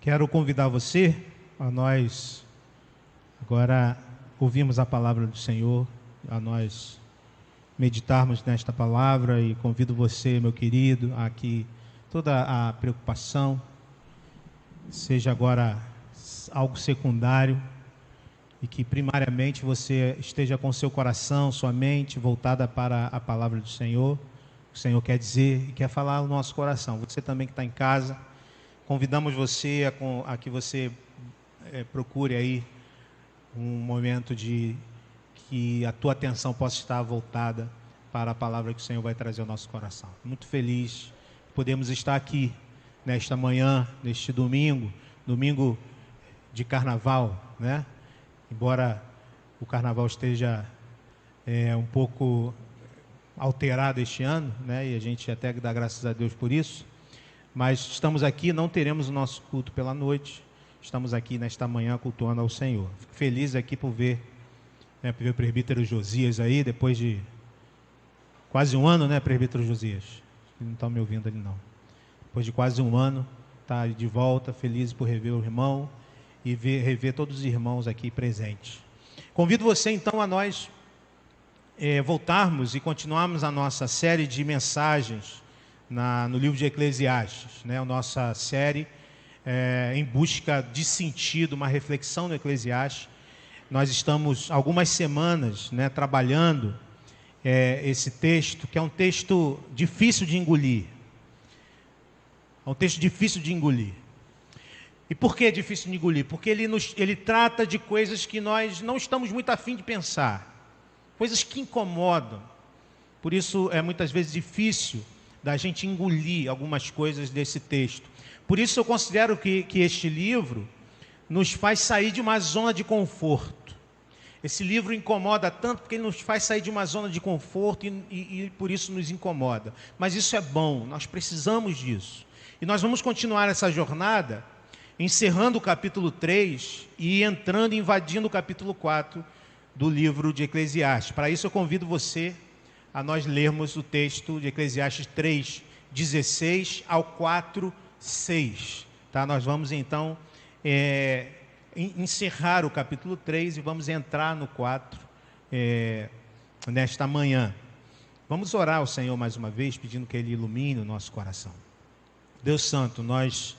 Quero convidar você a nós agora ouvirmos a palavra do Senhor, a nós meditarmos nesta palavra, e convido você, meu querido, a que toda a preocupação seja agora algo secundário e que primariamente você esteja com seu coração, sua mente voltada para a palavra do Senhor. O Senhor quer dizer e quer falar no nosso coração. Você também que está em casa, convidamos você a que você procure aí um momento de que a tua atenção possa estar voltada para a palavra que o Senhor vai trazer ao nosso coração. Muito feliz podemos estar aqui nesta manhã, neste domingo de carnaval, né? Embora o carnaval esteja um pouco alterado este ano, né? E a gente até dá graças a Deus por isso, mas estamos aqui, não teremos o nosso culto pela noite, estamos aqui nesta manhã cultuando ao Senhor. Fico feliz aqui por ver o presbítero Josias aí, depois de quase um ano, né, presbítero Josias? Não está me ouvindo ali não. Depois de quase um ano, está de volta, feliz por rever o irmão e rever todos os irmãos aqui presentes. Convido você então a nós voltarmos e continuarmos a nossa série de mensagens no livro de Eclesiastes, né? A nossa série em busca de sentido, uma reflexão no Eclesiastes. Nós estamos algumas semanas, né, trabalhando esse texto, que é um texto difícil de engolir. É um texto difícil de engolir. E por que é difícil de engolir? Porque ele trata de coisas que nós não estamos muito afim de pensar, coisas que incomodam. Por isso é muitas vezes difícil da gente engolir algumas coisas desse texto. Por isso eu considero que este livro nos faz sair de uma zona de conforto. Esse livro incomoda tanto porque ele nos faz sair de uma zona de conforto e por isso nos incomoda. Mas isso é bom, nós precisamos disso. E nós vamos continuar essa jornada encerrando o capítulo 3 e invadindo o capítulo 4 do livro de Eclesiastes. Para isso eu convido você a nós lermos o texto de Eclesiastes 3, 16 ao 4, 6. Tá? Nós vamos então encerrar o capítulo 3 e vamos entrar no 4 nesta manhã. Vamos orar ao Senhor mais uma vez, pedindo que Ele ilumine o nosso coração. Deus Santo, nós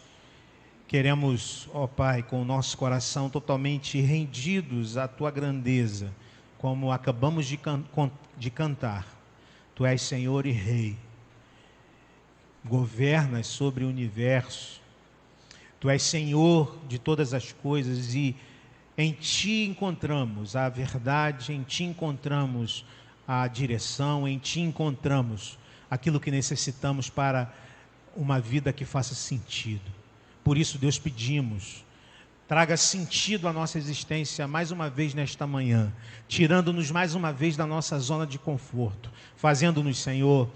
queremos, ó Pai, com o nosso coração totalmente rendidos à Tua grandeza, como acabamos de cantar. Tu és Senhor e Rei, governas sobre o universo, Tu és Senhor de todas as coisas e em Ti encontramos a verdade, em Ti encontramos a direção, em Ti encontramos aquilo que necessitamos para uma vida que faça sentido. Por isso, Deus, pedimos, traga sentido à nossa existência mais uma vez nesta manhã, tirando-nos mais uma vez da nossa zona de conforto, fazendo-nos, Senhor,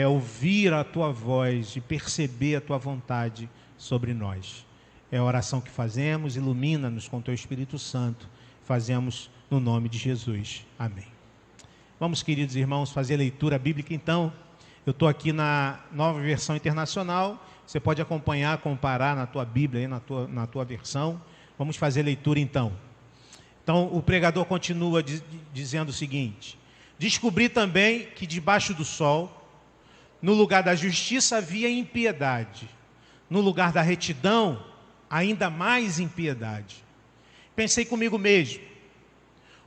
ouvir a Tua voz e perceber a Tua vontade sobre nós. É a oração que fazemos, ilumina-nos com Teu Espírito Santo, fazemos no nome de Jesus. Amém. Vamos, queridos irmãos, fazer a leitura bíblica então. Eu estou aqui na Nova Versão Internacional, você pode acompanhar, comparar na tua Bíblia, aí na tua versão. Vamos fazer a leitura então. Então o pregador continua dizendo o seguinte: descobri também que debaixo do sol, no lugar da justiça havia impiedade, no lugar da retidão, ainda mais impiedade. Pensei comigo mesmo,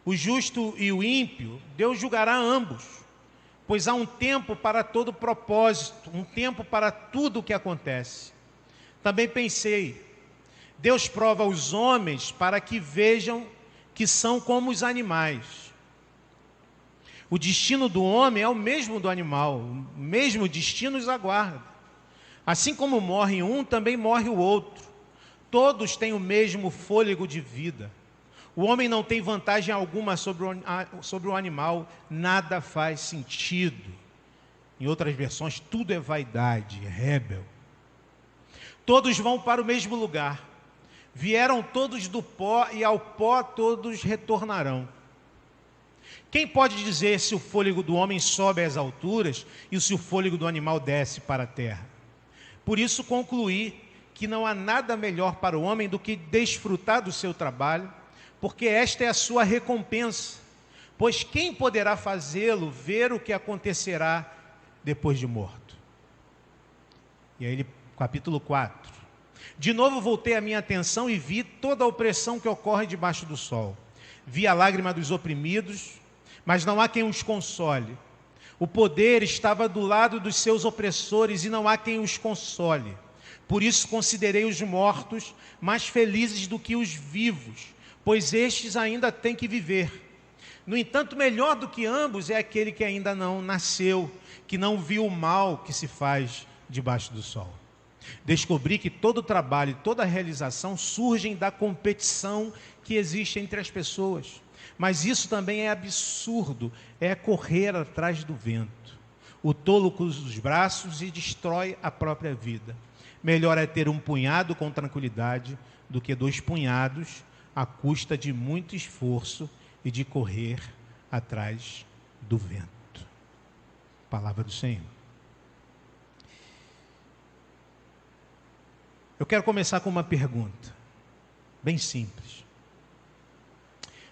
o justo e o ímpio, Deus julgará ambos, pois há um tempo para todo propósito, um tempo para tudo o que acontece. Também pensei, Deus prova os homens para que vejam que são como os animais. O destino do homem é o mesmo do animal, o mesmo destino os aguarda. Assim como morre um, também morre o outro. Todos têm o mesmo fôlego de vida. O homem não tem vantagem alguma sobre o animal, nada faz sentido. Em outras versões, tudo é vaidade, é rebel. Todos vão para o mesmo lugar. Vieram todos do pó e ao pó todos retornarão. Quem pode dizer se o fôlego do homem sobe às alturas e se o fôlego do animal desce para a terra? Por isso concluí que não há nada melhor para o homem do que desfrutar do seu trabalho, porque esta é a sua recompensa. Pois quem poderá fazê-lo ver o que acontecerá depois de morto? E aí ele, capítulo 4. De novo voltei a minha atenção e vi toda a opressão que ocorre debaixo do sol. Vi a lágrima dos oprimidos, mas não há quem os console. O poder estava do lado dos seus opressores e não há quem os console. Por isso considerei os mortos mais felizes do que os vivos, pois estes ainda têm que viver. No entanto, melhor do que ambos é aquele que ainda não nasceu, que não viu o mal que se faz debaixo do sol. Descobri que todo trabalho e toda realização surgem da competição que existe entre as pessoas. Mas isso também é absurdo, é correr atrás do vento. O tolo cruza os braços e destrói a própria vida. Melhor é ter um punhado com tranquilidade do que 2 punhados à custa de muito esforço e de correr atrás do vento. Palavra do Senhor. Eu quero começar com uma pergunta, bem simples.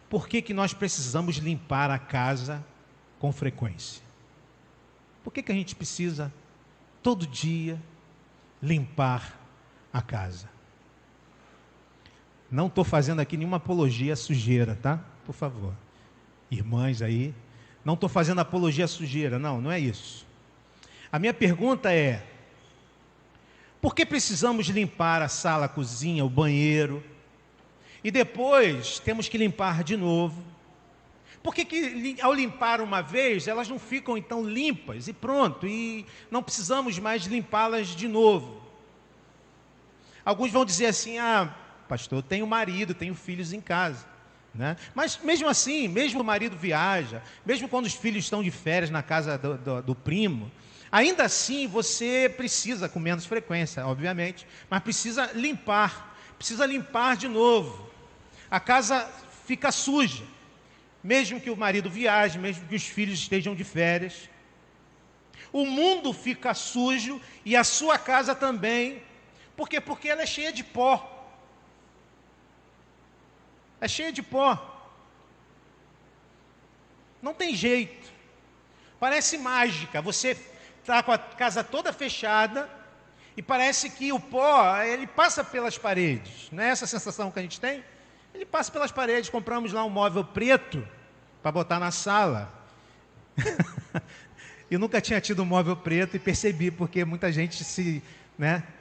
Por que nós precisamos limpar a casa com frequência? Por que a gente precisa, todo dia, limpar a casa? Não estou fazendo aqui nenhuma apologia à sujeira, tá? Por favor. Irmãs aí, não estou fazendo apologia à sujeira, não é isso. A minha pergunta é: por que precisamos limpar a sala, a cozinha, o banheiro? E depois temos que limpar de novo. Por que ao limpar uma vez, elas não ficam então limpas e pronto, e não precisamos mais limpá-las de novo? Alguns vão dizer assim: pastor, eu tenho marido, tenho filhos em casa, né? Mas mesmo assim, mesmo o marido viaja, mesmo quando os filhos estão de férias na casa do primo, ainda assim você precisa, com menos frequência, obviamente, mas precisa limpar de novo. A casa fica suja, mesmo que o marido viaje, mesmo que os filhos estejam de férias. O mundo fica sujo e a sua casa também. Por quê? Porque ela é cheia de pó. É cheia de pó. Não tem jeito. Parece mágica. Você está com a casa toda fechada e parece que o pó, ele passa pelas paredes. Não é essa a sensação que a gente tem? Ele passa pelas paredes. Compramos lá um móvel preto para botar na sala. Eu nunca tinha tido um móvel preto e percebi porque muita gente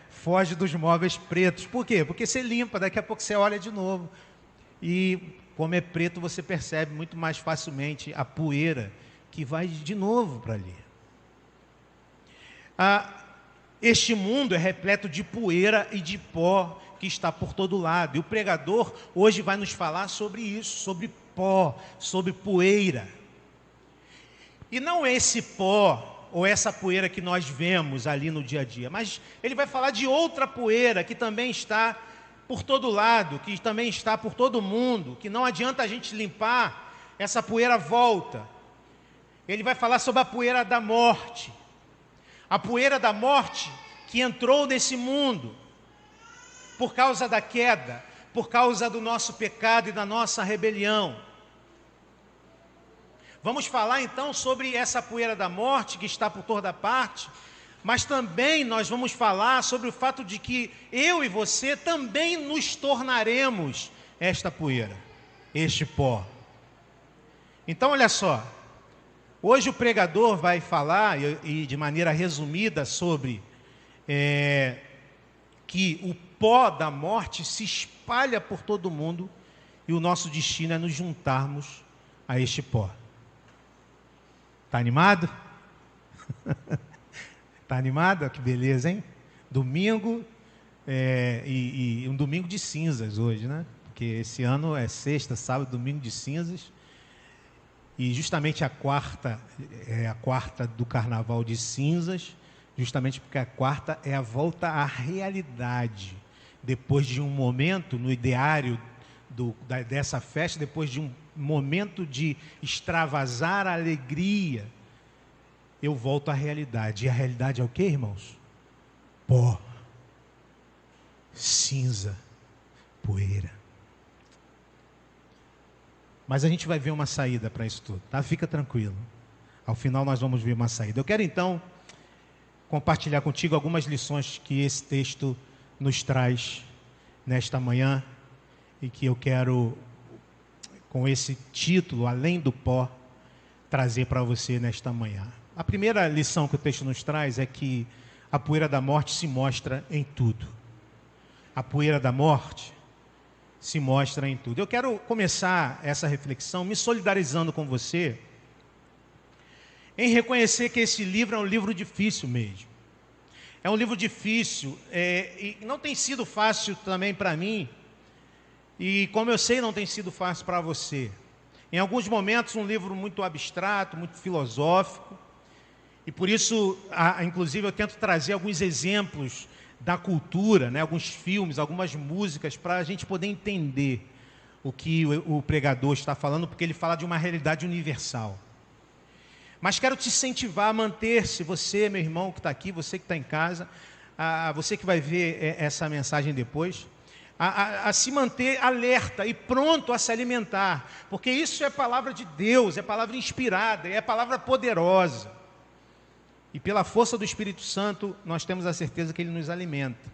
foge dos móveis pretos. Por quê? Porque você limpa, daqui a pouco você olha de novo. E como é preto, você percebe muito mais facilmente a poeira que vai de novo para ali. Este mundo é repleto de poeira e de pó que está por todo lado. E o pregador hoje vai nos falar sobre isso, sobre pó, sobre poeira. E não esse pó ou essa poeira que nós vemos ali no dia a dia, mas ele vai falar de outra poeira que também está por todo lado, que também está por todo mundo, que não adianta a gente limpar, essa poeira volta. Ele vai falar sobre a poeira da morte. A poeira da morte que entrou nesse mundo por causa da queda, por causa do nosso pecado e da nossa rebelião. Vamos falar então sobre essa poeira da morte que está por toda parte, mas também nós vamos falar sobre o fato de que eu e você também nos tornaremos esta poeira, este pó. Então olha só, hoje o pregador vai falar, e de maneira resumida, sobre que o pó da morte se espalha por todo mundo e o nosso destino é nos juntarmos a este pó. Está animado? Está animado? Que beleza, hein? Domingo, e um domingo de cinzas hoje, né? Porque esse ano é sexta, sábado, domingo de cinzas. E justamente a quarta é a quarta do carnaval de cinzas, justamente porque a quarta é a volta à realidade. Depois de um momento, no ideário dessa festa, depois de um momento de extravasar a alegria, eu volto à realidade. E a realidade é o quê, irmãos? Pó. cinza, poeira. Mas a gente vai ver uma saída para isso tudo, tá? Fica tranquilo. Ao final nós vamos ver uma saída. Eu quero então compartilhar contigo algumas lições que esse texto nos traz nesta manhã e que eu quero, com esse título, Além do Pó, trazer para você nesta manhã. A primeira lição que o texto nos traz é que a poeira da morte se mostra em tudo. A poeira da morte se mostra em tudo. Eu quero começar essa reflexão me solidarizando com você em reconhecer que esse livro é um livro difícil mesmo. É um livro difícil e não tem sido fácil também para mim, e como eu sei, não tem sido fácil para você. Em alguns momentos, um livro muito abstrato, muito filosófico, e por isso, inclusive, eu tento trazer alguns exemplos da cultura, né, alguns filmes, algumas músicas, para a gente poder entender o que o pregador está falando, porque ele fala de uma realidade universal. Mas quero te incentivar a manter-se, você, meu irmão que está aqui, você que está em casa, você que vai ver essa mensagem depois, a se manter alerta e pronto a se alimentar, porque isso é palavra de Deus, é palavra inspirada, é palavra poderosa. E pela força do Espírito Santo, nós temos a certeza que ele nos alimenta.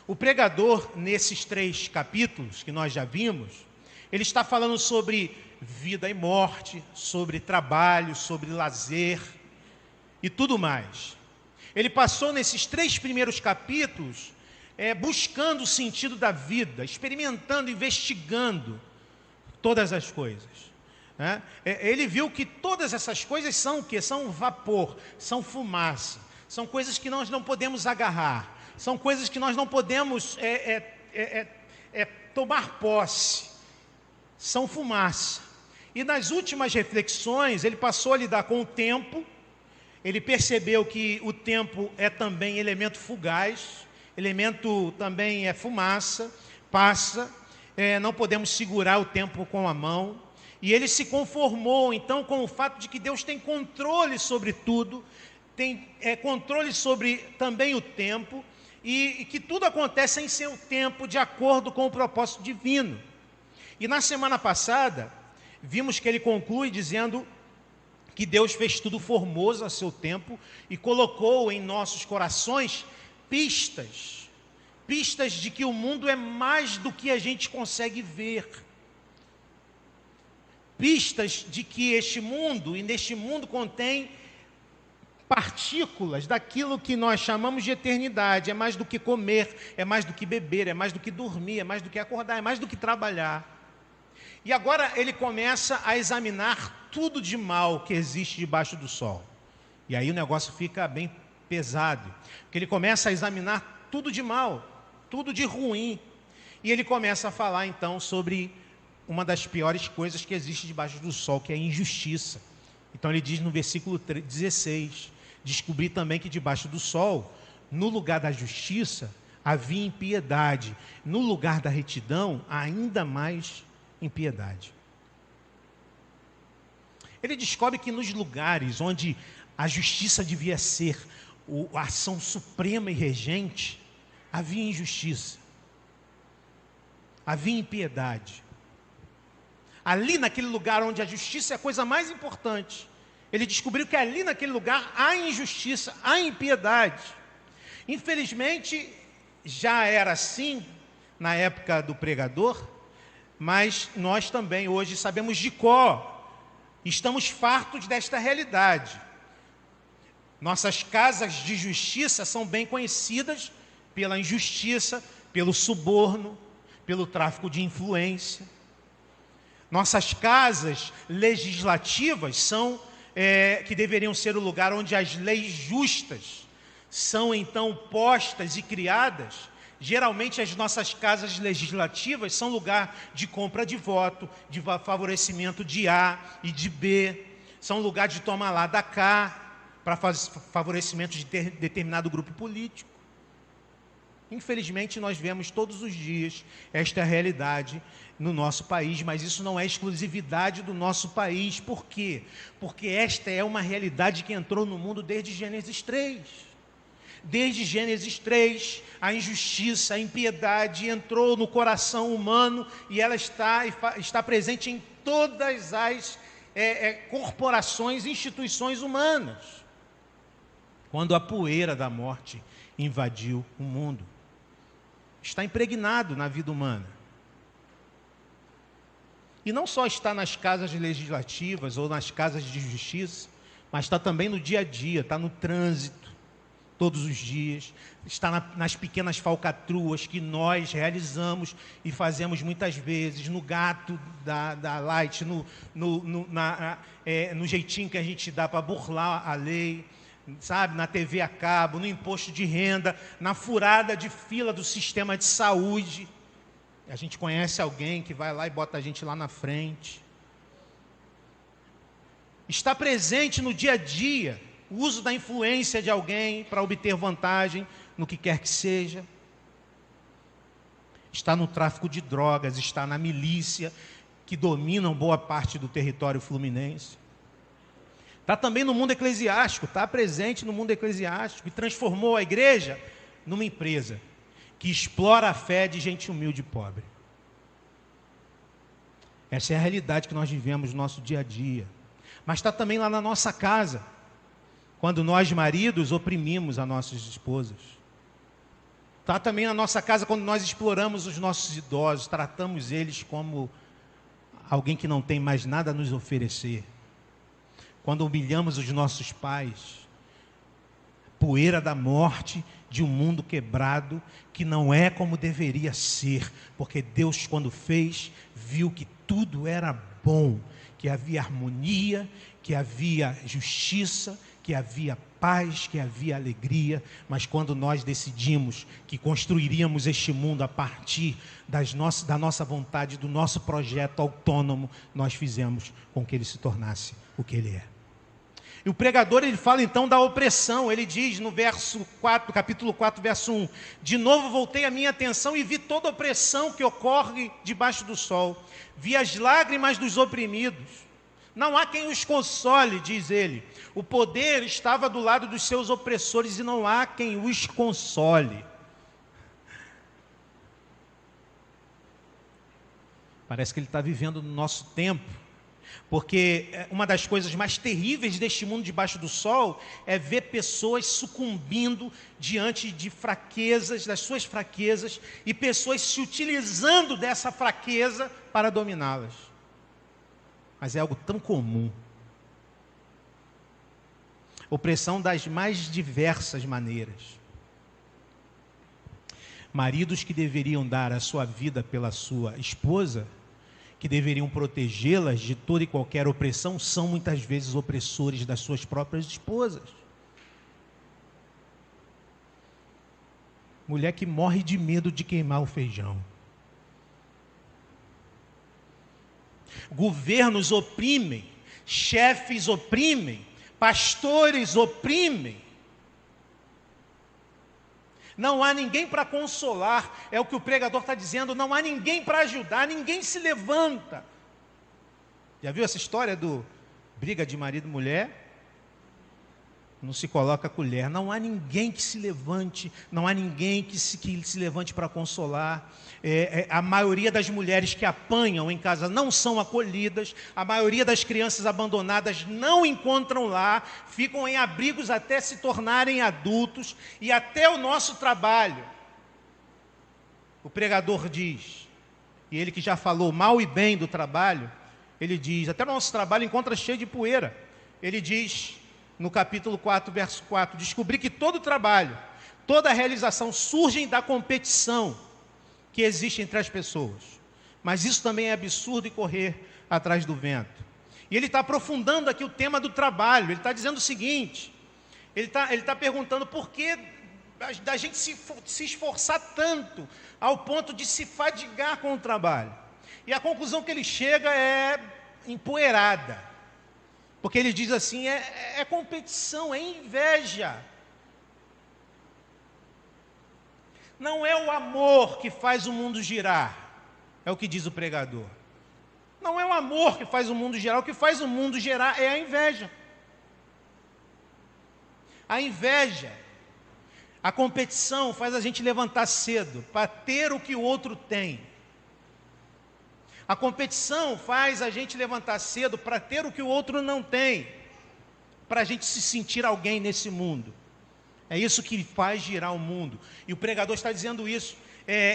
O pregador, nesses 3 capítulos que nós já vimos, ele está falando sobre vida e morte, sobre trabalho, sobre lazer e tudo mais. Ele passou nesses 3 primeiros capítulos buscando o sentido da vida, experimentando, investigando todas as coisas. Ele viu que todas essas coisas são o quê? São vapor, são fumaça, são coisas que nós não podemos agarrar, são coisas que nós não podemos tomar posse, são fumaça. E nas últimas reflexões, ele passou a lidar com o tempo, ele percebeu que o tempo é também elemento fugaz, elemento também é fumaça, passa, não podemos segurar o tempo com a mão. E ele se conformou, então, com o fato de que Deus tem controle sobre tudo, tem controle sobre também o tempo, e que tudo acontece em seu tempo, de acordo com o propósito divino. E na semana passada, vimos que ele conclui dizendo que Deus fez tudo formoso a seu tempo e colocou em nossos corações pistas de que o mundo é mais do que a gente consegue ver. Pistas de que este mundo, e neste mundo contém partículas daquilo que nós chamamos de eternidade. É mais do que comer, é mais do que beber, é mais do que dormir, é mais do que acordar, é mais do que trabalhar. E agora ele começa a examinar tudo de mal que existe debaixo do sol. E aí o negócio fica bem pesado, porque ele começa a examinar tudo de mal, tudo de ruim. E ele começa a falar então sobre uma das piores coisas que existe debaixo do sol, que é a injustiça. Então ele diz no versículo 16, descobri também que debaixo do sol, no lugar da justiça, havia impiedade, no lugar da retidão, ainda mais impiedade. Ele descobre que nos lugares onde a justiça devia ser a ação suprema e regente, havia injustiça, havia impiedade. Ali naquele lugar onde a justiça é a coisa mais importante, ele descobriu que ali naquele lugar há injustiça, há impiedade. Infelizmente, já era assim na época do pregador, mas nós também hoje sabemos de cor, estamos fartos desta realidade. Nossas casas de justiça são bem conhecidas pela injustiça, pelo suborno, pelo tráfico de influência. Nossas casas legislativas são, que deveriam ser o lugar onde as leis justas são então postas e criadas. Geralmente as nossas casas legislativas são lugar de compra de voto, de favorecimento de A e de B, são lugar de tomar lá da cá, para favorecimento de determinado grupo político. Infelizmente nós vemos todos os dias esta realidade no nosso país, mas isso não é exclusividade do nosso país. Por quê? Porque esta é uma realidade que entrou no mundo desde Gênesis 3. Desde Gênesis 3, a injustiça, a impiedade entrou no coração humano e ela está presente em todas as corporações, instituições humanas. Quando a poeira da morte invadiu o mundo, está impregnado na vida humana. E não só está nas casas legislativas ou nas casas de justiça, mas está também no dia a dia, está no trânsito, todos os dias, está nas pequenas falcatruas que nós realizamos e fazemos muitas vezes, no gato da Light, no jeitinho que a gente dá para burlar a lei, sabe, na TV a cabo, no imposto de renda, na furada de fila do sistema de saúde. A gente conhece alguém que vai lá e bota a gente lá na frente. Está presente no dia a dia o uso da influência de alguém para obter vantagem no que quer que seja. Está no tráfico de drogas, está na milícia que dominam boa parte do território fluminense. Está também no mundo eclesiástico, está presente no mundo eclesiástico e transformou a igreja numa empresa que explora a fé de gente humilde e pobre. Essa é a realidade que nós vivemos no nosso dia a dia. Mas está também lá na nossa casa, quando nós, maridos, oprimimos as nossas esposas. Está também na nossa casa quando nós exploramos os nossos idosos, tratamos eles como alguém que não tem mais nada a nos oferecer. Quando humilhamos os nossos pais, poeira da morte de um mundo quebrado que não é como deveria ser, porque Deus, quando fez, viu que tudo era bom, que havia harmonia, que havia justiça, que havia paz, que havia alegria, mas quando nós decidimos que construiríamos este mundo a partir da nossa vontade, do nosso projeto autônomo, nós fizemos com que ele se tornasse o que ele é. E o pregador, ele fala então da opressão. Ele diz no capítulo 4, verso 1: de novo voltei a minha atenção e vi toda a opressão que ocorre debaixo do sol. Vi as lágrimas dos oprimidos. Não há quem os console, diz ele. O poder estava do lado dos seus opressores e não há quem os console. Parece que ele está vivendo no nosso tempo. Porque uma das coisas mais terríveis deste mundo debaixo do sol é ver pessoas sucumbindo diante de fraquezas, das suas fraquezas, e pessoas se utilizando dessa fraqueza para dominá-las. Mas é algo tão comum. Opressão das mais diversas maneiras. Maridos que deveriam dar a sua vida pela sua esposa, que deveriam protegê-las de toda e qualquer opressão, são muitas vezes opressores das suas próprias esposas. Mulher que morre de medo de queimar o feijão. Governos oprimem, chefes oprimem, pastores oprimem. Não há ninguém para consolar, é o que o pregador está dizendo, não há ninguém para ajudar, ninguém se levanta. Já viu essa história do briga de marido e mulher? Não se coloca a colher, não há ninguém que se levante, não há ninguém que se levante para consolar. A maioria das mulheres que apanham em casa não são acolhidas, a maioria das crianças abandonadas não encontram lá, ficam em abrigos até se tornarem adultos, e até o nosso trabalho. O pregador diz, e ele que já falou mal e bem do trabalho, ele diz, até o nosso trabalho encontra cheio de poeira. Ele diz no capítulo 4, verso 4, descobri que todo trabalho, toda realização surgem da competição que existe entre as pessoas. Mas isso também é absurdo e correr atrás do vento. E ele está aprofundando aqui o tema do trabalho. Ele está dizendo o seguinte, ele está perguntando por que da gente se esforçar tanto ao ponto de se fadigar com o trabalho. E a conclusão que ele chega é empoeirada. Porque ele diz assim, é competição, é inveja. Não é o amor que faz o mundo girar, é o que diz o pregador. Não é o amor que faz o mundo girar, o que faz o mundo girar é a inveja. A inveja, A competição faz a gente levantar cedo para ter o que o outro tem. A competição faz a gente levantar cedo para ter o que o outro não tem, para a gente se sentir alguém nesse mundo. É isso que faz girar o mundo. E o pregador está dizendo isso,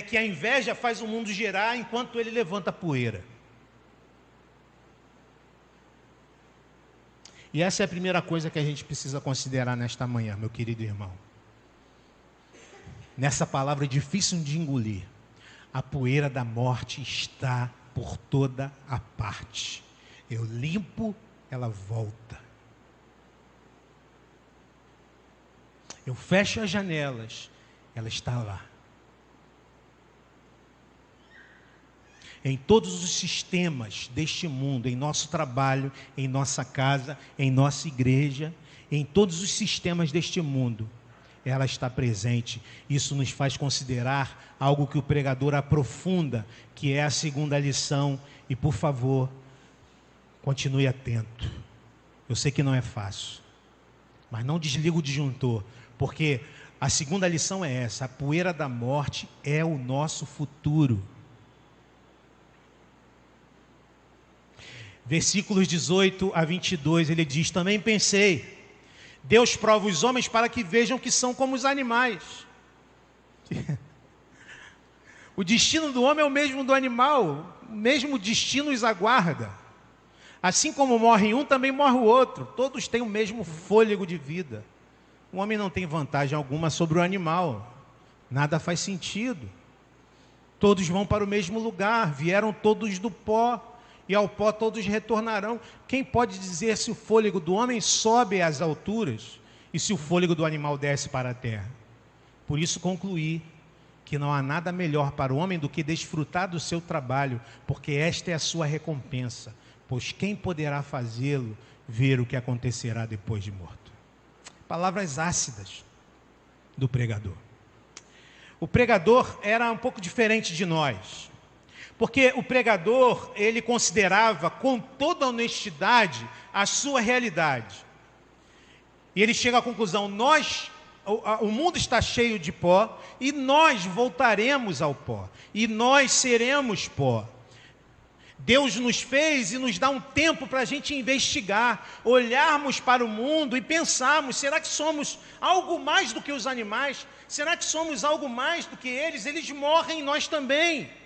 que a inveja faz o mundo girar enquanto ele levanta poeira. E essa é a primeira coisa que a gente precisa considerar nesta manhã, meu querido irmão. Nessa palavra difícil de engolir, a poeira da morte está por toda a parte. Eu limpo, ela volta. Eu fecho as janelas, ela está lá. Em todos os sistemas deste mundo, em nosso trabalho, em nossa casa, em nossa igreja, em todos os sistemas deste mundo, ela está presente. Isso nos faz considerar algo que o pregador aprofunda, que é a segunda lição. E por favor, continue atento. Eu sei que não é fácil, mas não desliga o disjuntor, porque a segunda lição é essa: a poeira da morte é o nosso futuro. Versículos 18 a 22, ele diz: também pensei, Deus prova os homens para que vejam que são como os animais. O destino do homem é o mesmo do animal, o mesmo destino os aguarda. Assim como morre um, também morre o outro. Todos têm o mesmo fôlego de vida. O homem não tem vantagem alguma sobre o animal. Nada faz sentido. Todos vão para o mesmo lugar, vieram todos do pó, e ao pó todos retornarão. Quem pode dizer se o fôlego do homem sobe às alturas e se o fôlego do animal desce para a terra? Por isso concluí que não há nada melhor para o homem do que desfrutar do seu trabalho, porque esta é a sua recompensa. Pois quem poderá fazê-lo ver o que acontecerá depois de morto? Palavras ácidas do pregador. O pregador era um pouco diferente de nós. Porque o pregador, ele considerava com toda honestidade a sua realidade. E ele chega à conclusão: o mundo está cheio de pó e nós voltaremos ao pó. E nós seremos pó. Deus nos fez e nos dá um tempo para a gente investigar, olharmos para o mundo e pensarmos: será que somos algo mais do que os animais? Será que somos algo mais do que eles? Eles morrem, nós também.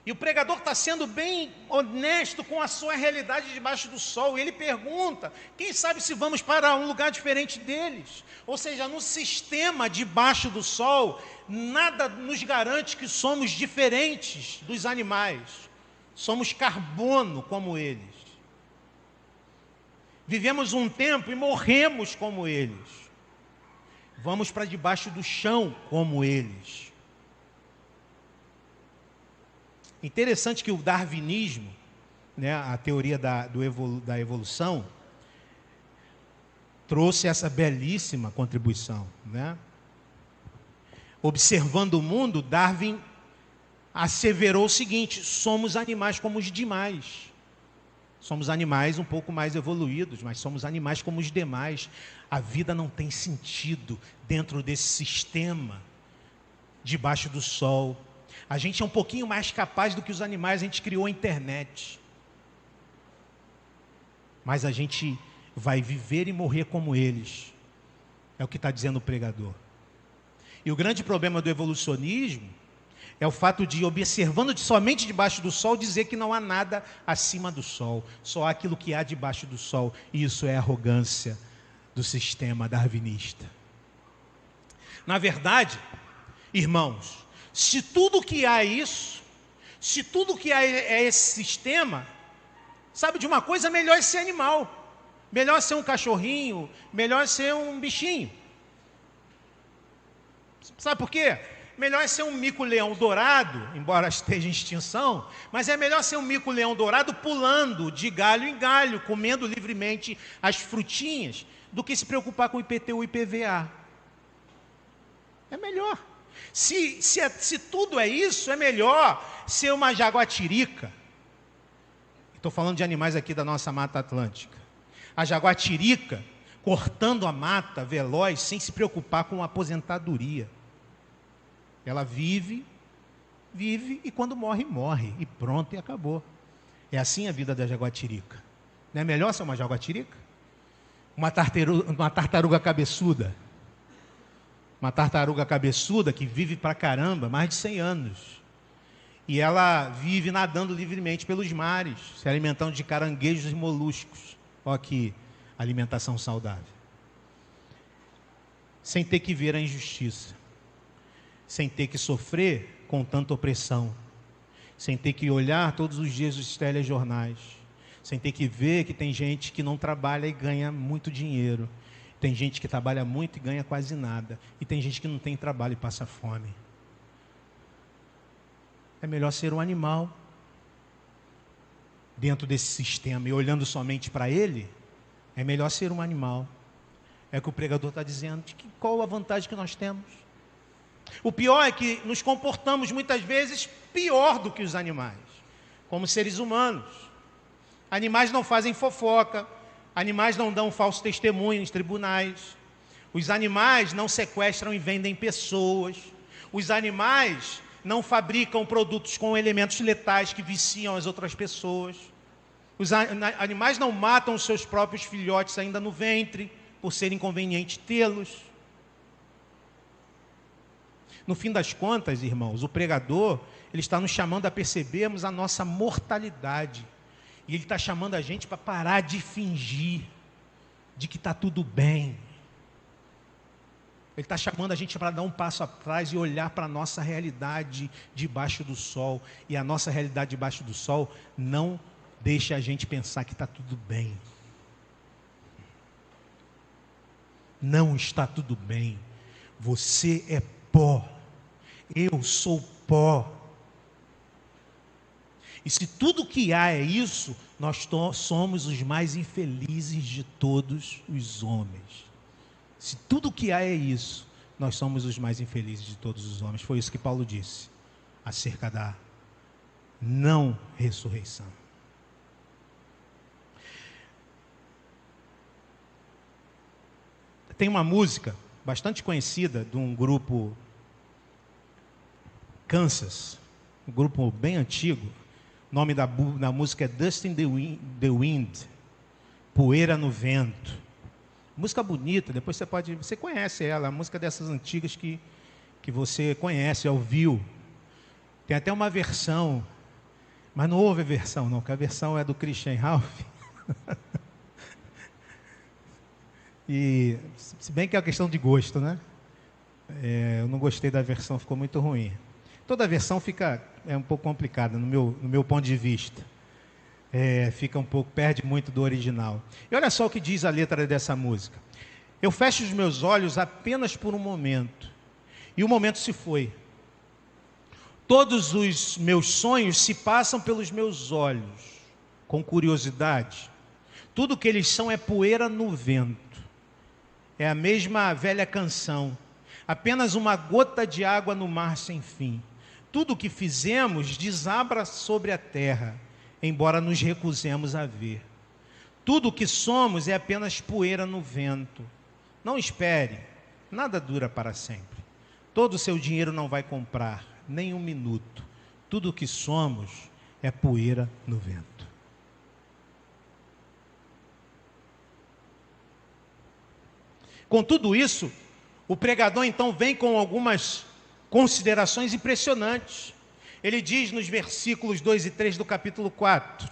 E o pregador está sendo bem honesto com a sua realidade debaixo do sol. Ele pergunta: quem sabe se vamos para um lugar diferente deles? Ou seja, no sistema debaixo do sol, nada nos garante que somos diferentes dos animais. Somos carbono como eles. Vivemos um tempo e morremos como eles. Vamos para debaixo do chão como eles. Interessante que o darwinismo, né, a teoria da evolução, trouxe essa belíssima contribuição, né? Observando o mundo, Darwin asseverou o seguinte: somos animais como os demais. Somos animais um pouco mais evoluídos, mas somos animais como os demais. A vida não tem sentido dentro desse sistema debaixo do sol. A gente é um pouquinho mais capaz do que os animais, a gente criou a internet. Mas a gente vai viver e morrer como eles. É o que está dizendo o pregador. E o grande problema do evolucionismo é o fato de, observando somente debaixo do sol, dizer que não há nada acima do sol. Só há aquilo que há debaixo do sol. E isso é arrogância do sistema darwinista. Na verdade, irmãos, se tudo que há é isso, se tudo que há é esse sistema, sabe de uma coisa? Melhor é ser animal, melhor ser um cachorrinho, melhor ser um bichinho. Sabe por quê? Melhor é ser um mico-leão dourado, embora esteja em extinção, mas é melhor ser um mico-leão dourado pulando de galho em galho, comendo livremente as frutinhas, do que se preocupar com o IPTU e IPVA. É melhor. Se tudo é isso, é melhor ser uma jaguatirica. Estou falando de animais aqui da nossa Mata Atlântica. A jaguatirica, cortando a mata, veloz, sem se preocupar com a aposentadoria. Ela vive e quando morre, morre. E pronto, e acabou. É assim a vida da jaguatirica. Não é melhor ser uma jaguatirica? Uma tartaruga cabeçuda. Uma tartaruga cabeçuda que vive pra caramba, mais de 100 anos. E ela vive nadando livremente pelos mares, se alimentando de caranguejos e moluscos. Olha que alimentação saudável. Sem ter que ver a injustiça. Sem ter que sofrer com tanta opressão. Sem ter que olhar todos os dias os telejornais. Sem ter que ver que tem gente que não trabalha e ganha muito dinheiro. Tem gente que trabalha muito e ganha quase nada. E tem gente que não tem trabalho e passa fome. É melhor ser um animal dentro desse sistema. E olhando somente para ele, é melhor ser um animal. É o que o pregador está dizendo. Qual a vantagem que nós temos? O pior é que nos comportamos muitas vezes pior do que os animais, como seres humanos. Animais não fazem fofoca, animais não dão falso testemunho nos tribunais, os animais não sequestram e vendem pessoas, os animais não fabricam produtos com elementos letais que viciam as outras pessoas, os animais não matam os seus próprios filhotes ainda no ventre, por ser inconveniente tê-los. No fim das contas, irmãos, o pregador, ele está nos chamando a percebermos a nossa mortalidade. E ele está chamando a gente para parar de fingir de que está tudo bem. Ele está chamando a gente para dar um passo atrás e olhar para a nossa realidade debaixo do sol. E a nossa realidade debaixo do sol não deixa a gente pensar que está tudo bem. Não está tudo bem. Você é pó. Eu sou pó. E se tudo que há é isso, nós somos os mais infelizes de todos os homens. Se tudo que há é isso, nós somos os mais infelizes de todos os homens. Foi isso que Paulo disse acerca da não ressurreição. Tem uma música bastante conhecida de um grupo Kansas, um grupo bem antigo. O nome da música é Dust in the Wind, Poeira no Vento. Música bonita, depois você conhece ela, a música dessas antigas que você conhece, ouviu. Tem até uma versão, mas não houve a versão não, porque a versão é do Christian Ralph. E se bem que é uma questão de gosto, né? Eu não gostei da versão, ficou muito ruim. Toda a versão é um pouco complicada no meu ponto de vista. Fica um pouco, perde muito do original. E olha só o que diz a letra dessa música. Eu fecho os meus olhos apenas por um momento, e o momento se foi. Todos os meus sonhos se passam pelos meus olhos, com curiosidade. Tudo que eles são é poeira no vento. É a mesma velha canção, apenas uma gota de água no mar sem fim. Tudo o que fizemos desabra sobre a terra, embora nos recusemos a ver. Tudo o que somos é apenas poeira no vento. Não espere, nada dura para sempre. Todo o seu dinheiro não vai comprar, nem um minuto. Tudo o que somos é poeira no vento. Com tudo isso, o pregador então vem com algumas considerações impressionantes. Ele diz nos versículos 2 e 3 do capítulo 4: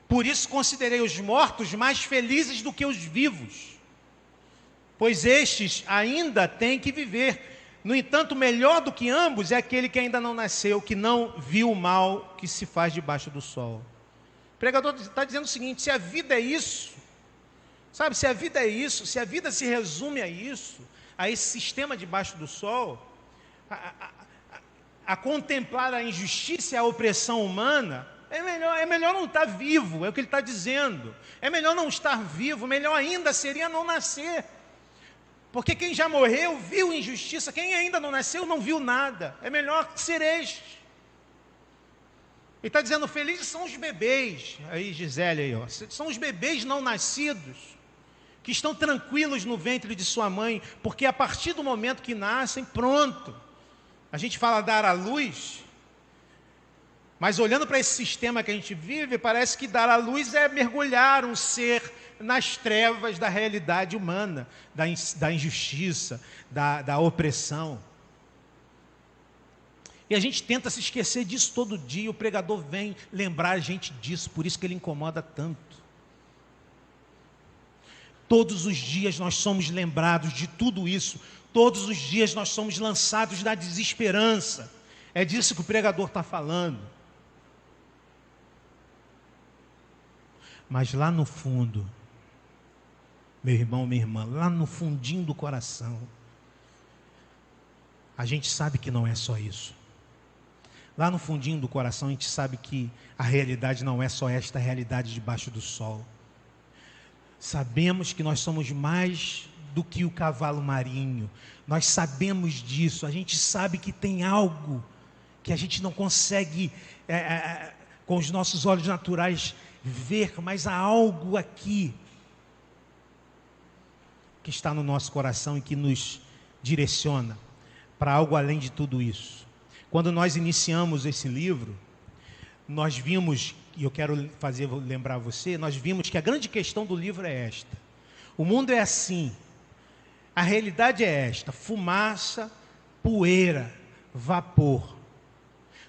por isso considerei os mortos mais felizes do que os vivos, pois estes ainda têm que viver. No entanto, melhor do que ambos é aquele que ainda não nasceu, que não viu o mal que se faz debaixo do sol. O pregador está dizendo o seguinte: se a vida é isso, sabe, se a vida é isso, se a vida se resume a isso, a esse sistema debaixo do sol, a contemplar a injustiça e a opressão humana, é melhor não estar vivo, é o que ele está dizendo. É melhor não estar vivo, melhor ainda seria não nascer. Porque quem já morreu viu injustiça, quem ainda não nasceu não viu nada. É melhor ser este. Ele está dizendo, felizes são os bebês, aí Gisele, aí, ó, são os bebês não nascidos, que estão tranquilos no ventre de sua mãe, porque a partir do momento que nascem, pronto. A gente fala dar à luz, mas olhando para esse sistema que a gente vive, parece que dar à luz é mergulhar um ser nas trevas da realidade humana, da injustiça, da opressão. E a gente tenta se esquecer disso todo dia, o pregador vem lembrar a gente disso, por isso que ele incomoda tanto. Todos os dias nós somos lembrados de tudo isso, todos os dias nós somos lançados na desesperança. É disso que o pregador está falando. Mas lá no fundo, meu irmão, minha irmã, lá no fundinho do coração, a gente sabe que não é só isso. Lá no fundinho do coração a gente sabe que a realidade não é só esta realidade debaixo do sol. Sabemos que nós somos mais do que o cavalo marinho. Nós sabemos disso. A gente sabe que tem algo que a gente não consegue, com os nossos olhos naturais, ver, mas há algo aqui que está no nosso coração e que nos direciona para algo além de tudo isso. Quando nós iniciamos esse livro, nós vimos, e eu quero lembrar você, nós vimos que a grande questão do livro é esta: o mundo é assim, a realidade é esta: fumaça, poeira, vapor.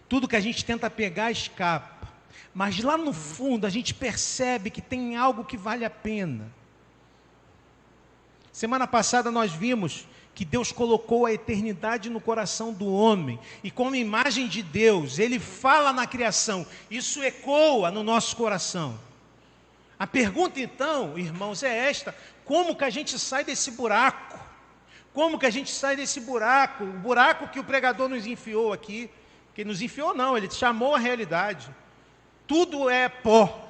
Tudo que a gente tenta pegar escapa, mas lá no fundo a gente percebe que tem algo que vale a pena. Semana passada nós vimos que Deus colocou a eternidade no coração do homem, e como imagem de Deus, Ele fala na criação, isso ecoa no nosso coração. A pergunta então, irmãos, é esta: como que a gente sai desse buraco? Como que a gente sai desse buraco? O buraco que o pregador nos enfiou aqui, que nos enfiou não, ele chamou a realidade. Tudo é pó,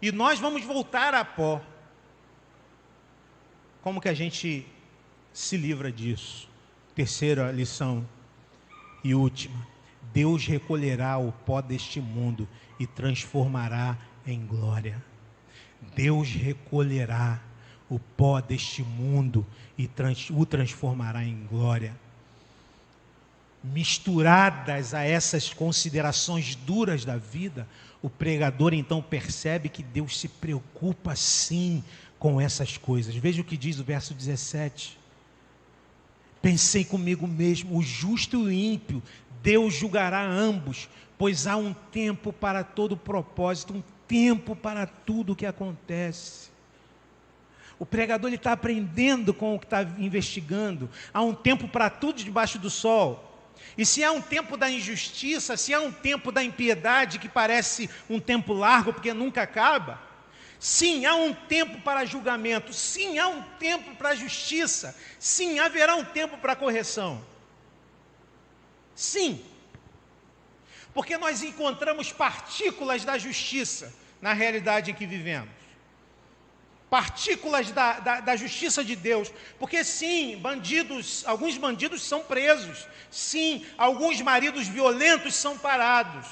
e nós vamos voltar a pó. Como que a gente se livra disso? Terceira lição e última: Deus recolherá o pó deste mundo e transformará em glória. Deus recolherá o pó deste mundo e o transformará em glória. Misturadas a essas considerações duras da vida, o pregador então percebe que Deus se preocupa sim com essas coisas. Veja o que diz o verso 17. Pensei comigo mesmo, o justo e o ímpio, Deus julgará ambos, pois há um tempo para todo propósito, um tempo para tudo o que acontece. O pregador está aprendendo com o que está investigando. Há um tempo para tudo debaixo do sol. E se há um tempo da injustiça, se há um tempo da impiedade, que parece um tempo largo, porque nunca acaba, sim, há um tempo para julgamento, sim, há um tempo para justiça, sim, haverá um tempo para correção. Sim, porque nós encontramos partículas da justiça na realidade em que vivemos. Partículas da justiça de Deus, porque sim, alguns bandidos são presos, sim, alguns maridos violentos são parados.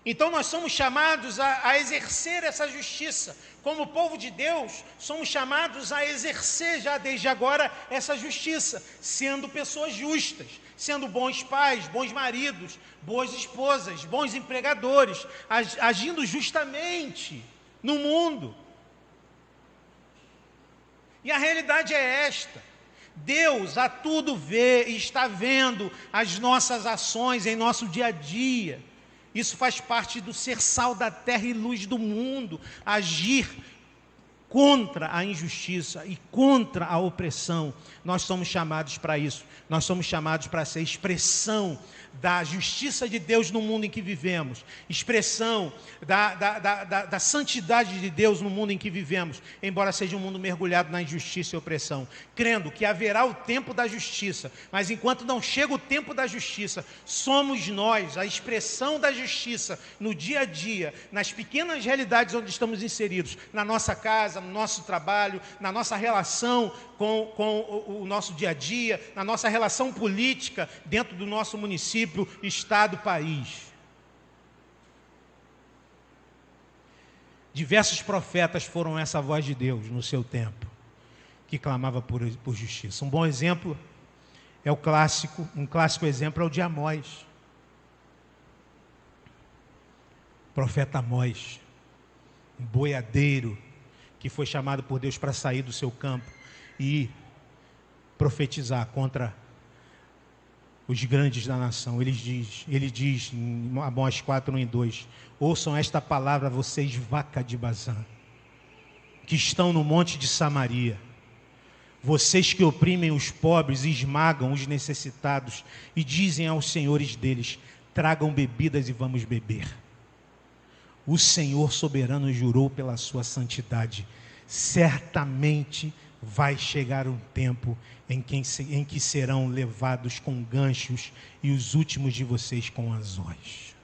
Então nós somos chamados a exercer essa justiça, como povo de Deus, somos chamados a exercer já desde agora essa justiça, sendo pessoas justas, sendo bons pais, bons maridos, boas esposas, bons empregadores, agindo justamente no mundo. E a realidade é esta: Deus a tudo vê e está vendo as nossas ações em nosso dia a dia. Isso faz parte do ser sal da terra e luz do mundo, agir contra a injustiça e contra a opressão. Nós somos chamados para isso, nós somos chamados para ser expressão da justiça de Deus no mundo em que vivemos, expressão da santidade de Deus no mundo em que vivemos, embora seja um mundo mergulhado na injustiça e opressão, crendo que haverá o tempo da justiça, mas enquanto não chega o tempo da justiça, somos nós a expressão da justiça no dia a dia, nas pequenas realidades onde estamos inseridos, na nossa casa, no nosso trabalho, na nossa relação com o nosso dia a dia, na nossa relação política dentro do nosso município, estado, país. Diversos profetas foram essa voz de Deus no seu tempo, que clamava por justiça. Um bom exemplo é um clássico exemplo é o de Amós. O profeta Amós, um boiadeiro que foi chamado por Deus para sair do seu campo e profetizar contra os grandes da nação. Ele diz em Amós 4, 1 e 2, ouçam esta palavra, vocês vaca de Bazã, que estão no monte de Samaria, vocês que oprimem os pobres e esmagam os necessitados, e dizem aos senhores deles, tragam bebidas e vamos beber. O Senhor soberano jurou pela sua santidade, certamente vai chegar um tempo em que serão levados com ganchos e os últimos de vocês com anzóis.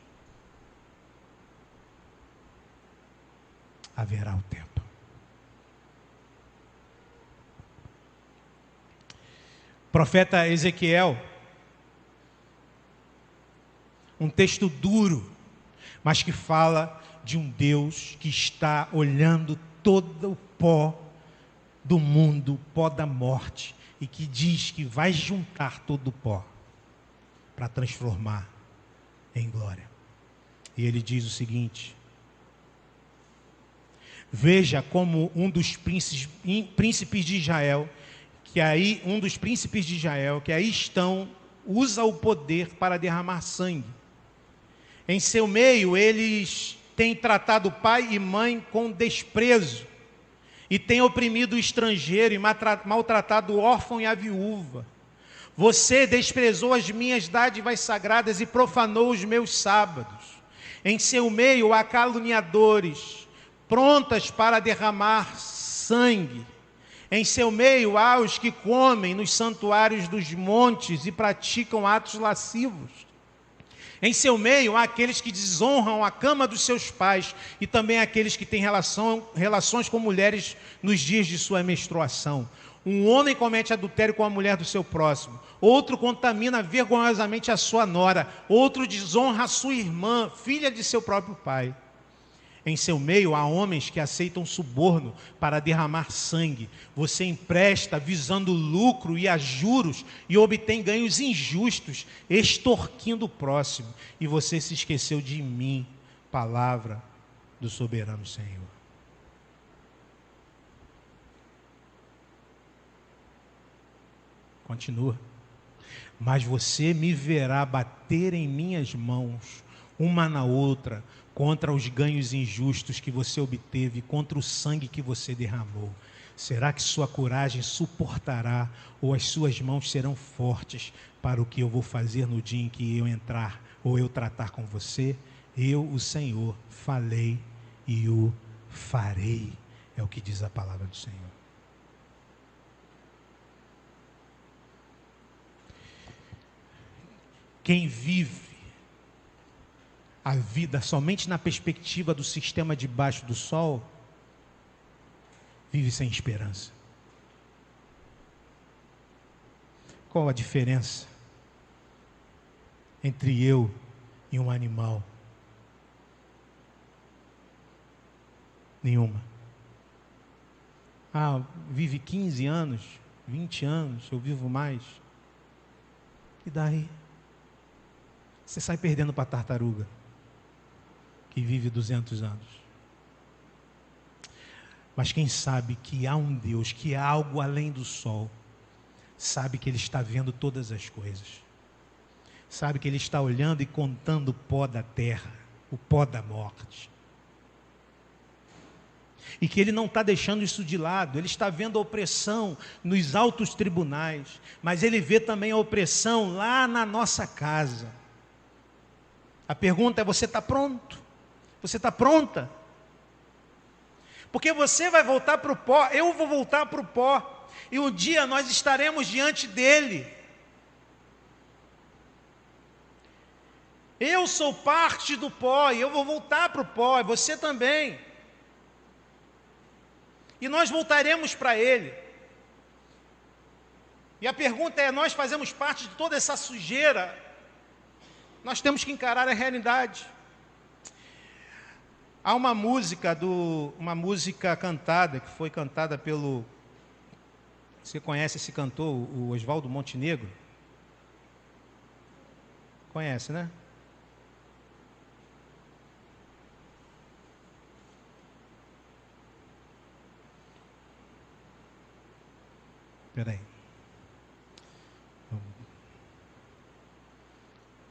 Haverá o tempo. Profeta Ezequiel, um texto duro, mas que fala de um Deus que está olhando todo o pó do mundo, o pó da morte, e que diz que vai juntar todo o pó para transformar em glória. E ele diz o seguinte: veja como um dos príncipes de Israel, que aí estão, usa o poder para derramar sangue. Em seu meio, eles têm tratado pai e mãe com desprezo, e têm oprimido o estrangeiro e maltratado o órfão e a viúva. Você desprezou as minhas dádivas sagradas e profanou os meus sábados. Em seu meio há caluniadores, prontas para derramar sangue. Em seu meio há os que comem nos santuários dos montes e praticam atos lascivos. Em seu meio há aqueles que desonram a cama dos seus pais e também aqueles que têm relações com mulheres nos dias de sua menstruação. Um homem comete adultério com a mulher do seu próximo, outro contamina vergonhosamente a sua nora, outro desonra a sua irmã, filha de seu próprio pai. Em seu meio há homens que aceitam suborno para derramar sangue. Você empresta visando lucro e a juros e obtém ganhos injustos, extorquindo o próximo. E você se esqueceu de mim, palavra do soberano Senhor. Continua. Mas você me verá bater em minhas mãos, uma na outra, contra os ganhos injustos que você obteve, contra o sangue que você derramou. Será que sua coragem suportará, ou as suas mãos serão fortes para o que eu vou fazer no dia em que eu entrar, ou eu tratar com você? Eu, o Senhor, falei e o farei, é o que diz a palavra do Senhor. Quem vive a vida somente na perspectiva do sistema debaixo do sol, vive sem esperança. Qual a diferença entre eu e um animal? Nenhuma. Vive 15 anos, 20 anos, eu vivo mais. E daí? Você sai perdendo para a tartaruga, que vive 200 anos. Mas quem sabe que há um Deus, que há algo além do sol, sabe que Ele está vendo todas as coisas, sabe que Ele está olhando e contando o pó da terra, o pó da morte, e que Ele não está deixando isso de lado. Ele está vendo a opressão nos altos tribunais, mas Ele vê também a opressão lá na nossa casa. A pergunta é: você está pronto? Você está pronta? Porque você vai voltar para o pó, eu vou voltar para o pó, e um dia nós estaremos diante dele. Eu sou parte do pó, e eu vou voltar para o pó, e você também. E nós voltaremos para ele. E a pergunta é: nós fazemos parte de toda essa sujeira? Nós temos que encarar a realidade. Há uma música cantada, que foi cantada pelo... Você conhece esse cantor, o Oswaldo Montenegro? Conhece, né? Espera aí.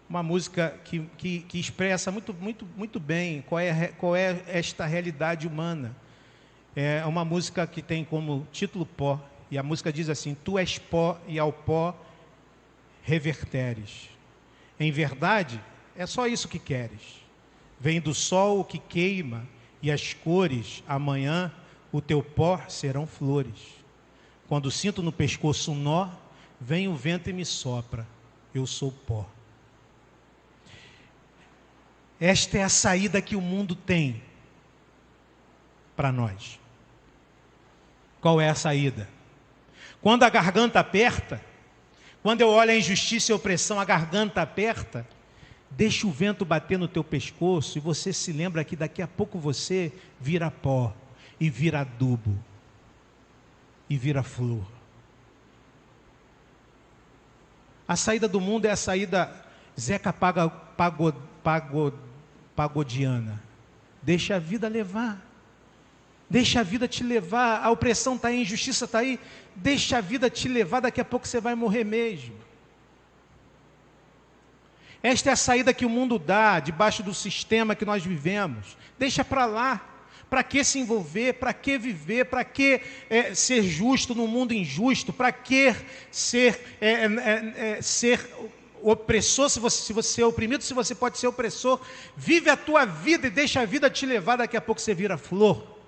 Uma música que expressa muito bem qual é esta realidade humana. É uma música que tem como título Pó, e a música diz assim: Tu és pó e ao pó reverteres. Em verdade, é só isso que queres. Vem do sol o que queima, e as cores, amanhã, o teu pó serão flores. Quando sinto no pescoço um nó, vem o vento e me sopra, eu sou pó. Esta é a saída que o mundo tem para nós. Qual é a saída? Quando a garganta aperta, quando eu olho a injustiça e a opressão, a garganta aperta, deixa o vento bater no teu pescoço e você se lembra que daqui a pouco você vira pó, e vira adubo, e vira flor. A saída do mundo é a saída Zeca Pagodiana. Deixa a vida levar. Deixa a vida te levar. A opressão está aí, a injustiça está aí. Deixa a vida te levar, daqui a pouco você vai morrer mesmo. Esta é a saída que o mundo dá, debaixo do sistema que nós vivemos. Deixa para lá. Para que se envolver? Para que viver? Para que ser justo no mundo injusto? Para que ser opressor, se você é oprimido, se você pode ser opressor? Vive a tua vida e deixa a vida te levar, daqui a pouco você vira flor.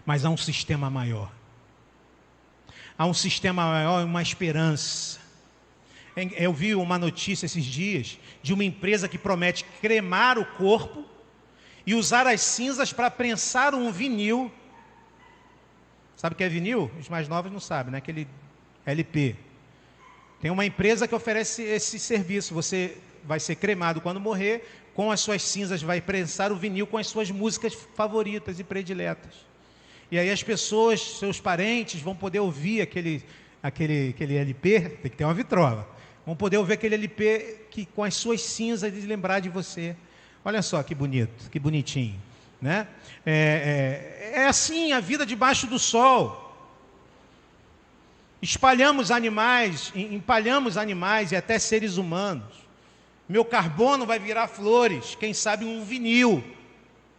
Mas há um sistema maior. Há um sistema maior e uma esperança. Eu vi uma notícia esses dias de uma empresa que promete cremar o corpo e usar as cinzas para prensar um vinil. Sabe o que é vinil? Os mais novos não sabem, né? Aquele LP. Tem uma empresa que oferece esse serviço. Você vai ser cremado quando morrer, com as suas cinzas vai prensar o vinil com as suas músicas favoritas e prediletas. E aí as pessoas, seus parentes, vão poder ouvir aquele LP, tem que ter uma vitrola. Vão poder ouvir aquele LP que, com as suas cinzas, e lembrar de você. Olha só que bonito, que bonitinho, né? É assim a vida debaixo do sol. Espalhamos animais, empalhamos animais e até seres humanos. Meu carbono vai virar flores, quem sabe um vinil,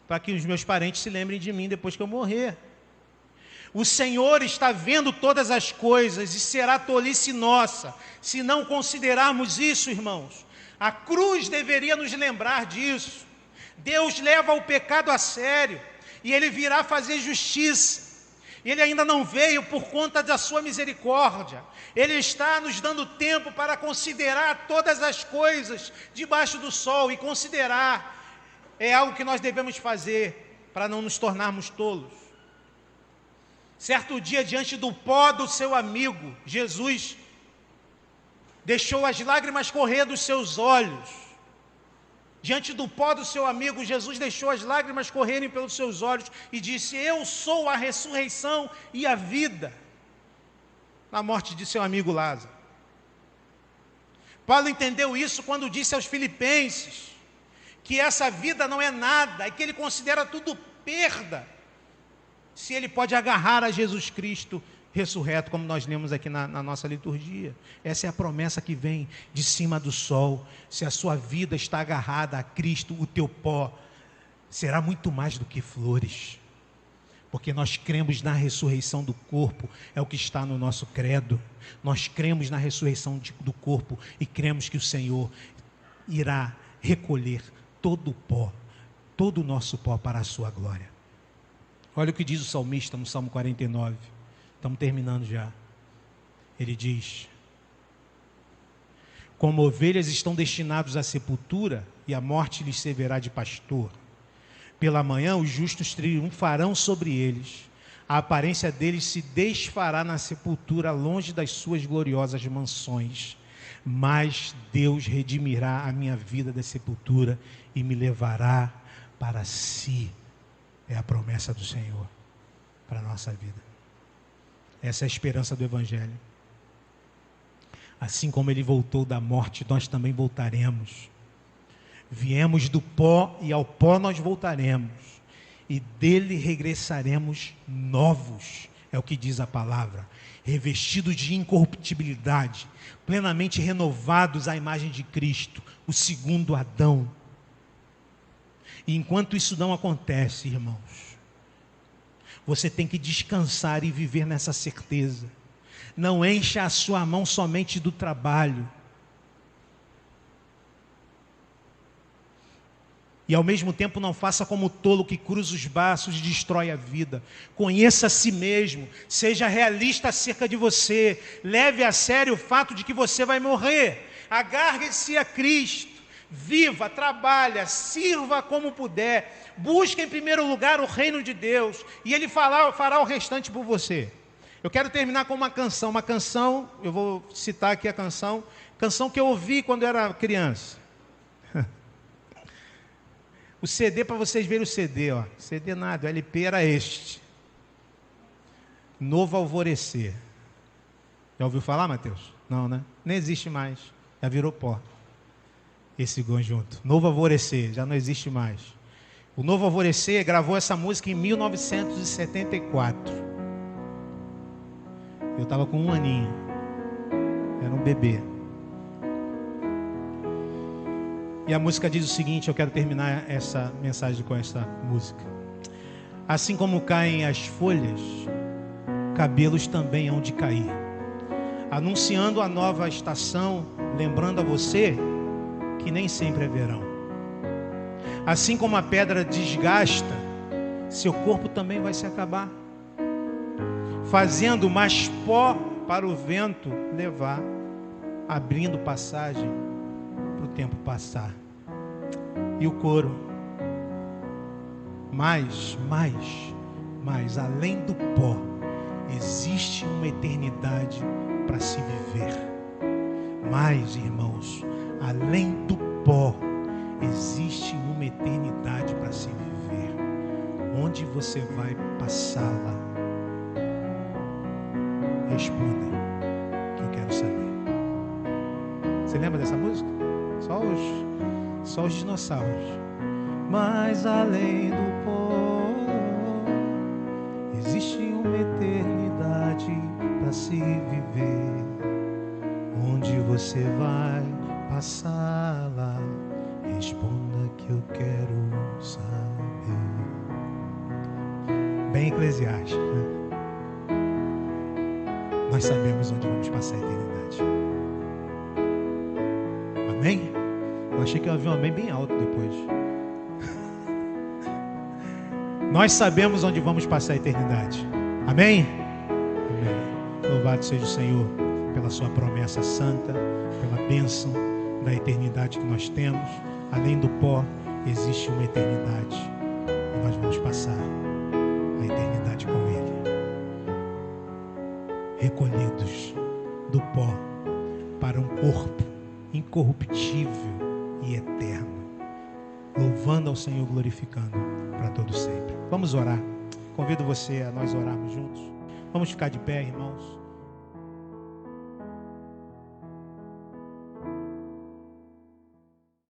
para que os meus parentes se lembrem de mim depois que eu morrer. O Senhor está vendo todas as coisas e será tolice nossa se não considerarmos isso, irmãos. A cruz deveria nos lembrar disso. Deus leva o pecado a sério e Ele virá fazer justiça. Ele ainda não veio por conta da sua misericórdia. Ele está nos dando tempo para considerar todas as coisas debaixo do sol, e considerar é algo que nós devemos fazer para não nos tornarmos tolos. Certo dia, diante do pó do seu amigo, Jesus deixou as lágrimas correr dos seus olhos. Diante do pó do seu amigo, Jesus deixou as lágrimas correrem pelos seus olhos e disse: Eu sou a ressurreição e a vida. Na morte de seu amigo Lázaro. Paulo entendeu isso quando disse aos Filipenses que essa vida não é nada e que ele considera tudo perda se ele pode agarrar a Jesus Cristo ressurreto, como nós lemos aqui na nossa liturgia. Essa é a promessa que vem de cima do sol. Se a sua vida está agarrada a Cristo, o teu pó será muito mais do que flores, porque nós cremos na ressurreição do corpo, é o que está no nosso credo. Nós cremos na ressurreição do corpo e cremos que o Senhor irá recolher todo o pó, todo o nosso pó para a sua glória. Olha o que diz o salmista no Salmo 49. Estamos terminando já. Ele diz: Como ovelhas estão destinados à sepultura, e a morte lhes servirá de pastor. Pela manhã os justos triunfarão sobre eles. A aparência deles se desfará na sepultura, longe das suas gloriosas mansões. mais Deus redimirá a minha vida da sepultura e me levará para si. É a promessa do Senhor para a nossa vida. Essa é a esperança do Evangelho. Assim como Ele voltou da morte, nós também voltaremos. Viemos do pó e ao pó nós voltaremos. E dele regressaremos novos. É o que diz a palavra. Revestidos de incorruptibilidade, plenamente renovados à imagem de Cristo, o segundo Adão. E enquanto isso não acontece, irmãos, você tem que descansar e viver nessa certeza. Não encha a sua mão somente do trabalho. E ao mesmo tempo não faça como o tolo que cruza os braços e destrói a vida. Conheça a si mesmo, seja realista acerca de você, leve a sério o fato de que você vai morrer. Agarre-se a Cristo, viva, trabalha, sirva como puder, busque em primeiro lugar o reino de Deus, e Ele fará o restante por você. Eu quero terminar com uma canção, eu vou citar aqui a canção que eu ouvi quando eu era criança. O CD, para vocês verem o CD, ó. CD nada, o LP era este. Novo Alvorecer. Já ouviu falar, Mateus? Não, né? Nem existe mais. Já virou pó. Esse conjunto. Novo Alvorecer, já não existe mais. O Novo Alvorecer gravou essa música em 1974. Eu estava com 1 aninho. Era um bebê. E a música diz o seguinte, eu quero terminar essa mensagem com essa música. Assim como caem as folhas, cabelos também hão de cair. Anunciando a nova estação, lembrando a você que nem sempre é verão. Assim como a pedra desgasta, seu corpo também vai se acabar, fazendo mais pó para o vento levar, abrindo passagem para o tempo passar. E o coro, mas além do pó existe uma eternidade para se viver. Mas, irmãos, além do pó existe uma eternidade para se viver. Onde você vai passá-la? Responda, que eu quero saber. Você lembra dessa música? Só os dinossauros. Mas além do pó existe uma eternidade para se viver. Onde você vai passá-la? Responda que eu quero saber. Bem eclesiástico, né? Nós sabemos onde vamos passar a eternidade. Amém? Eu achei que eu havia um amém bem alto depois. Nós sabemos onde vamos passar a eternidade. Amém? Amém. Louvado seja o Senhor pela sua promessa santa, pela bênção da eternidade que nós temos. Além do pó, existe uma eternidade. E nós vamos passar a eternidade com Ele. Recolhidos do pó para um corpo incorruptível e eterno, louvando ao Senhor, glorificando para todo sempre. Vamos orar. Convido você a nós orarmos juntos. Vamos ficar de pé, irmãos.